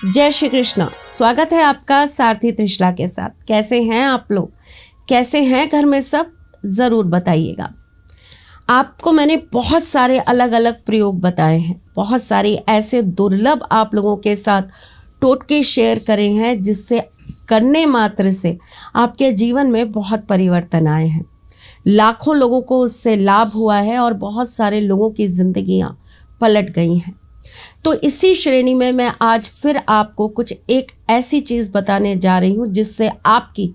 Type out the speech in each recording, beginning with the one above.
जय श्री कृष्णा। स्वागत है आपका सारथी त्रिशला के साथ। कैसे हैं आप लोग? कैसे हैं घर में सब? ज़रूर बताइएगा। आपको मैंने बहुत सारे अलग अलग प्रयोग बताए हैं, बहुत सारे ऐसे दुर्लभ आप लोगों के साथ टोटके शेयर करे हैं जिससे करने मात्र से आपके जीवन में बहुत परिवर्तन आए हैं। लाखों लोगों को उससे लाभ हुआ है और बहुत सारे लोगों की ज़िंदगियाँ पलट गई हैं। तो इसी श्रेणी में मैं आज फिर आपको कुछ एक ऐसी चीज़ बताने जा रही हूँ जिससे आपकी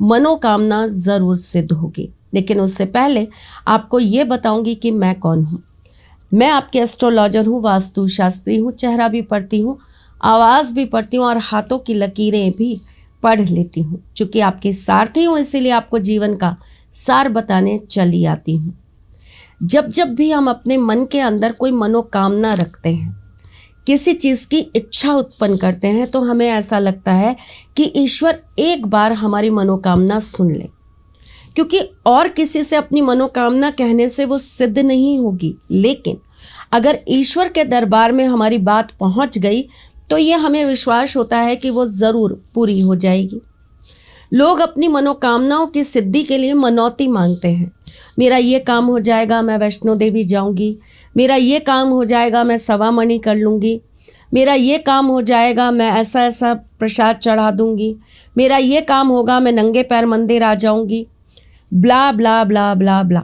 मनोकामना ज़रूर सिद्ध होगी। लेकिन उससे पहले आपको ये बताऊंगी कि मैं कौन हूँ। मैं आपके एस्ट्रोलॉजर हूँ, वास्तु शास्त्री हूँ, चेहरा भी पढ़ती हूँ, आवाज़ भी पढ़ती हूँ और हाथों की लकीरें भी पढ़ लेती हूँ। चूँकि आपकी सारथी हूँ इसीलिए आपको जीवन का सार बताने चली आती हूँ। जब जब भी हम अपने मन के अंदर कोई मनोकामना रखते हैं, किसी चीज़ की इच्छा उत्पन्न करते हैं, तो हमें ऐसा लगता है कि ईश्वर एक बार हमारी मनोकामना सुन ले, क्योंकि और किसी से अपनी मनोकामना कहने से वो सिद्ध नहीं होगी। लेकिन अगर ईश्वर के दरबार में हमारी बात पहुंच गई तो ये हमें विश्वास होता है कि वो ज़रूर पूरी हो जाएगी। लोग अपनी मनोकामनाओं की सिद्धि के लिए मनौती मांगते हैं। मेरा ये काम हो जाएगा, मैं वैष्णो देवी जाऊंगी। मेरा ये काम हो जाएगा, मैं सवा मणि कर लूँगी। मेरा ये काम हो जाएगा, मैं ऐसा ऐसा प्रसाद चढ़ा दूंगी। मेरा ये काम होगा, मैं नंगे पैर मंदिर आ जाऊंगी। ब्ला ब्ला ब्ला ब्ला ब्ला,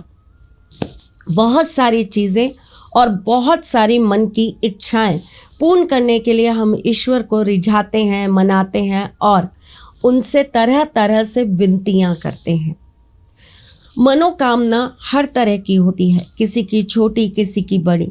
बहुत सारी चीज़ें और बहुत सारी मन की इच्छाएं पूर्ण करने के लिए हम ईश्वर को रिझाते हैं, मनाते हैं और उनसे तरह तरह से विनतियाँ करते हैं। मनोकामना हर तरह की होती है, किसी की छोटी, किसी की बड़ी।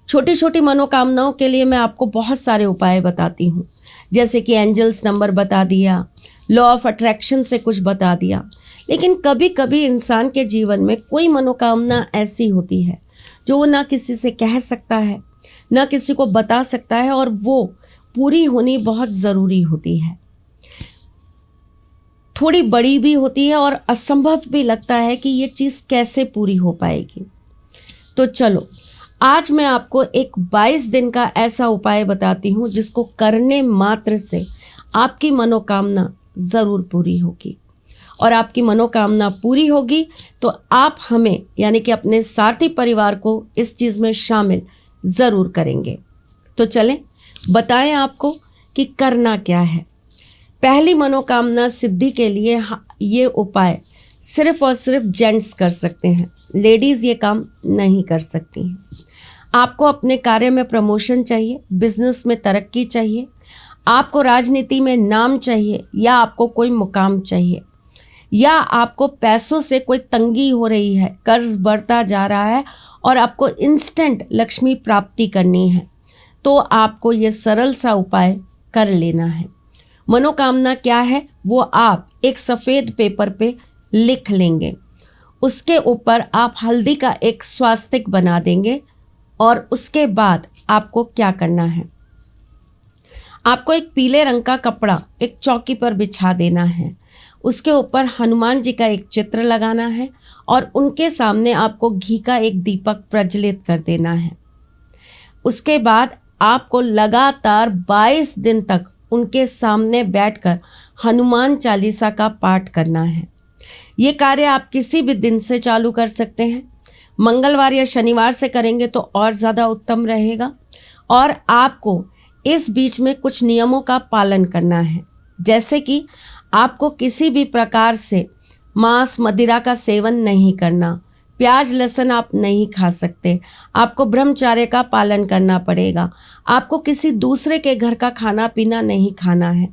छोटी छोटी मनोकामनाओं के लिए मैं आपको बहुत सारे उपाय बताती हूँ, जैसे कि एंजल्स नंबर बता दिया, लॉ ऑफ अट्रैक्शन से कुछ बता दिया। लेकिन कभी कभी इंसान के जीवन में कोई मनोकामना ऐसी होती है जो वो ना किसी से कह सकता है, ना किसी को बता सकता है, और वो पूरी होनी बहुत ज़रूरी होती है। थोड़ी बड़ी भी होती है और असंभव भी लगता है कि ये चीज़ कैसे पूरी हो पाएगी। तो चलो, आज मैं आपको एक 22 दिन का ऐसा उपाय बताती हूँ जिसको करने मात्र से आपकी मनोकामना ज़रूर पूरी होगी। और आपकी मनोकामना पूरी होगी तो आप हमें यानी कि अपने सारथी परिवार को इस चीज़ में शामिल ज़रूर करेंगे। तो चलें बताएं आपको कि करना क्या है। पहली मनोकामना सिद्धि के लिए ये उपाय सिर्फ और सिर्फ जेंट्स कर सकते हैं, लेडीज़ ये काम नहीं कर सकती हैं। आपको अपने कार्य में प्रमोशन चाहिए, बिजनेस में तरक्की चाहिए, आपको राजनीति में नाम चाहिए, या आपको कोई मुकाम चाहिए, या आपको पैसों से कोई तंगी हो रही है, कर्ज बढ़ता जा रहा है और आपको इंस्टेंट लक्ष्मी प्राप्ति करनी है, तो आपको ये सरल सा उपाय कर लेना है। मनोकामना क्या है वो आप एक सफ़ेद पेपर पे लिख लेंगे। उसके ऊपर आप हल्दी का एक स्वास्तिक बना देंगे और उसके बाद आपको क्या करना है, आपको एक पीले रंग का कपड़ा एक चौकी पर बिछा देना है। उसके ऊपर हनुमान जी का एक चित्र लगाना है और उनके सामने आपको घी का एक दीपक प्रज्वलित कर देना है। उसके बाद आपको लगातार 22 दिन तक उनके सामने बैठकर हनुमान चालीसा का पाठ करना है। ये कार्य आप किसी भी दिन से चालू कर सकते हैं। मंगलवार या शनिवार से करेंगे तो और ज़्यादा उत्तम रहेगा। और आपको इस बीच में कुछ नियमों का पालन करना है, जैसे कि आपको किसी भी प्रकार से मांस मदिरा का सेवन नहीं करना, प्याज लहसुन आप नहीं खा सकते, आपको ब्रह्मचर्य का पालन करना पड़ेगा, आपको किसी दूसरे के घर का खाना पीना नहीं खाना है,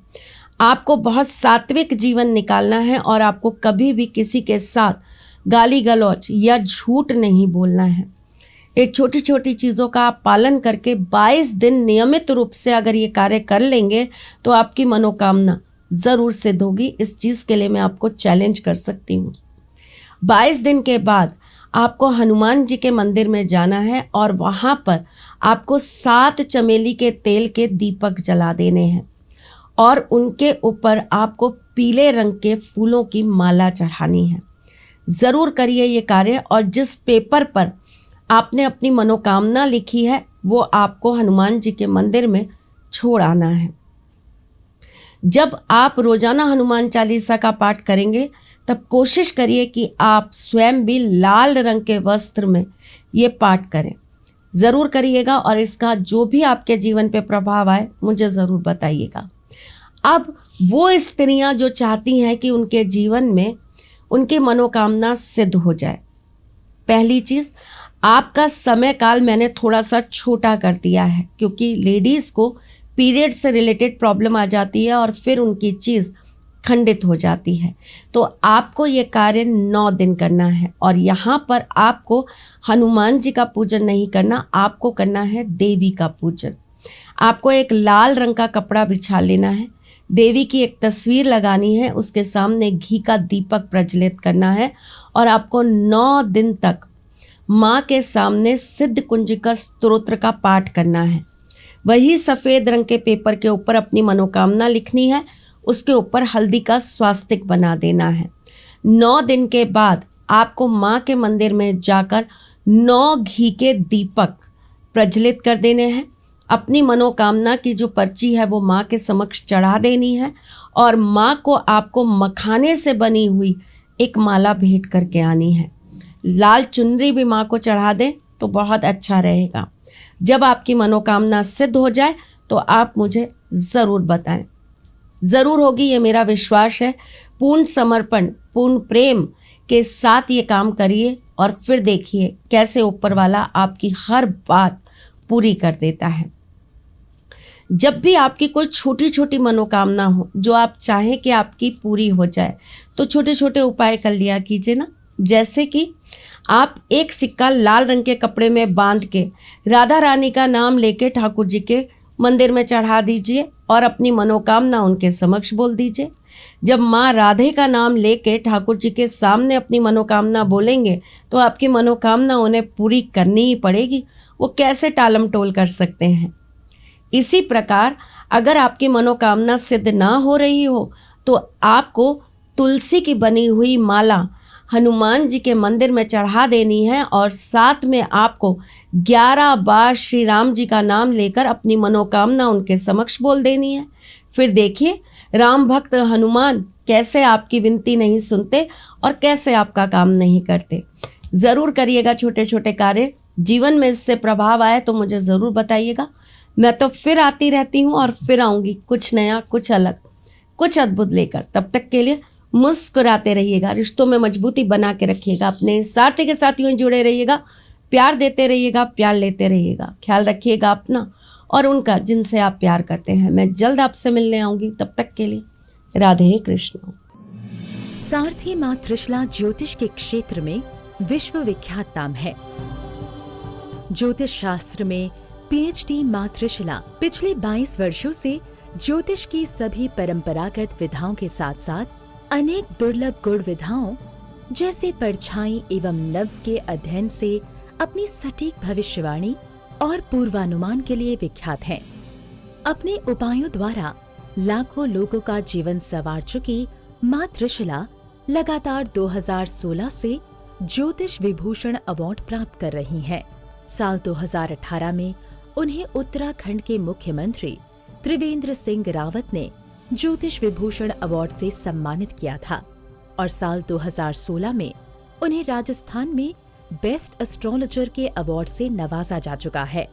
आपको बहुत सात्विक जीवन निकालना है और आपको कभी भी किसी के साथ गाली गलौज या झूठ नहीं बोलना है। ये छोटी छोटी चीज़ों का आप पालन करके 22 दिन नियमित रूप से अगर ये कार्य कर लेंगे तो आपकी मनोकामना ज़रूर सिद्ध होगी। इस चीज़ के लिए मैं आपको चैलेंज कर सकती हूँ। 22 दिन के बाद आपको हनुमान जी के मंदिर में जाना है और वहाँ पर आपको 7 चमेली के तेल के दीपक जला देने हैं और उनके ऊपर आपको पीले रंग के फूलों की माला चढ़ानी है। ज़रूर करिए ये कार्य। और जिस पेपर पर आपने अपनी मनोकामना लिखी है वो आपको हनुमान जी के मंदिर में छोड़ आना है। जब आप रोजाना हनुमान चालीसा का पाठ करेंगे तब कोशिश करिए कि आप स्वयं भी लाल रंग के वस्त्र में ये पाठ करें। ज़रूर करिएगा और इसका जो भी आपके जीवन पे प्रभाव आए मुझे ज़रूर बताइएगा। अब वो स्त्रियां जो चाहती हैं कि उनके जीवन में उनकी मनोकामना सिद्ध हो जाए, पहली चीज़, आपका समय काल मैंने थोड़ा सा छोटा कर दिया है क्योंकि लेडीज़ को पीरियड से रिलेटेड प्रॉब्लम आ जाती है और फिर उनकी चीज़ खंडित हो जाती है। तो आपको ये कार्य 9 दिन करना है और यहाँ पर आपको हनुमान जी का पूजन नहीं करना, आपको करना है देवी का पूजन। आपको एक लाल रंग का कपड़ा बिछा लेना है, देवी की एक तस्वीर लगानी है, उसके सामने घी का दीपक प्रज्वलित करना है और आपको 9 दिन तक माँ के सामने सिद्ध कुंजिका स्तोत्र का पाठ करना है। वही सफ़ेद रंग के पेपर के ऊपर अपनी मनोकामना लिखनी है, उसके ऊपर हल्दी का स्वास्तिक बना देना है। 9 दिन के बाद आपको माँ के मंदिर में जाकर 9 घी के दीपक प्रज्वलित कर देने हैं। अपनी मनोकामना की जो पर्ची है वो माँ के समक्ष चढ़ा देनी है और माँ को आपको मखाने से बनी हुई एक माला भेंट करके आनी है। लाल चुनरी भी माँ को चढ़ा दें तो बहुत अच्छा रहेगा। जब आपकी मनोकामना सिद्ध हो जाए तो आप मुझे ज़रूर बताएं। ज़रूर होगी, ये मेरा विश्वास है। पूर्ण समर्पण, पूर्ण प्रेम के साथ ये काम करिए और फिर देखिए कैसे ऊपर वाला आपकी हर बात पूरी कर देता है। जब भी आपकी कोई छोटी छोटी मनोकामना हो जो आप चाहें कि आपकी पूरी हो जाए तो छोटे छोटे उपाय कर लिया कीजिए ना। जैसे कि आप एक सिक्का लाल रंग के कपड़े में बांध के राधा रानी का नाम लेके ठाकुर जी के मंदिर में चढ़ा दीजिए और अपनी मनोकामना उनके समक्ष बोल दीजिए। जब माँ राधे का नाम लेके ठाकुर जी के सामने अपनी मनोकामना बोलेंगे तो आपकी मनोकामना उन्हें पूरी करनी ही पड़ेगी, वो कैसे टालम टोल कर सकते हैं। इसी प्रकार अगर आपकी मनोकामना सिद्ध ना हो रही हो तो आपको तुलसी की बनी हुई माला हनुमान जी के मंदिर में चढ़ा देनी है और साथ में आपको 11 बार श्री राम जी का नाम लेकर अपनी मनोकामना उनके समक्ष बोल देनी है। फिर देखिए राम भक्त हनुमान कैसे आपकी विनती नहीं सुनते और कैसे आपका काम नहीं करते। ज़रूर करिएगा छोटे छोटे कार्य। जीवन में इससे प्रभाव आए तो मुझे ज़रूर बताइएगा। मैं तो फिर आती रहती हूँ और फिर आऊँगी कुछ नया, कुछ अलग, कुछ अद्भुत लेकर। तब तक के लिए मुस्कुराते रहिएगा, रिश्तों में मजबूती बना के रखिएगा, अपने साथी के साथ यूं ही जुड़े रहिएगा, प्यार देते रहिएगा, प्यार लेते रहिएगा। ख्याल रखिएगा अपना और उनका जिनसे आप प्यार करते हैं। मैं जल्द आपसे मिलने आऊँगी, तब तक के लिए राधे कृष्ण। सारथी माँ त्रिशला ज्योतिष के क्षेत्र में विश्व विख्यात नाम है। ज्योतिष शास्त्र में पीएचडी माँ त्रिशला पिछले 22 वर्षों से ज्योतिष की सभी परंपरागत विधाओं के साथ साथ अनेक दुर्लभ गुण विधाओं जैसे परछाई एवं नव्स के अध्ययन से अपनी सटीक भविष्यवाणी और पूर्वानुमान के लिए विख्यात हैं। अपने उपायों द्वारा लाखों लोगों का जीवन संवार चुकी माँ त्रिशला लगातार 2016 से ज्योतिष विभूषण अवार्ड प्राप्त कर रही हैं। साल 2018 में उन्हें उत्तराखंड के मुख्यमंत्री त्रिवेंद्र सिंह रावत ने ज्योतिष विभूषण अवार्ड से सम्मानित किया था और साल 2016 में उन्हें राजस्थान में बेस्ट एस्ट्रोलॉजर के अवार्ड से नवाजा जा चुका है।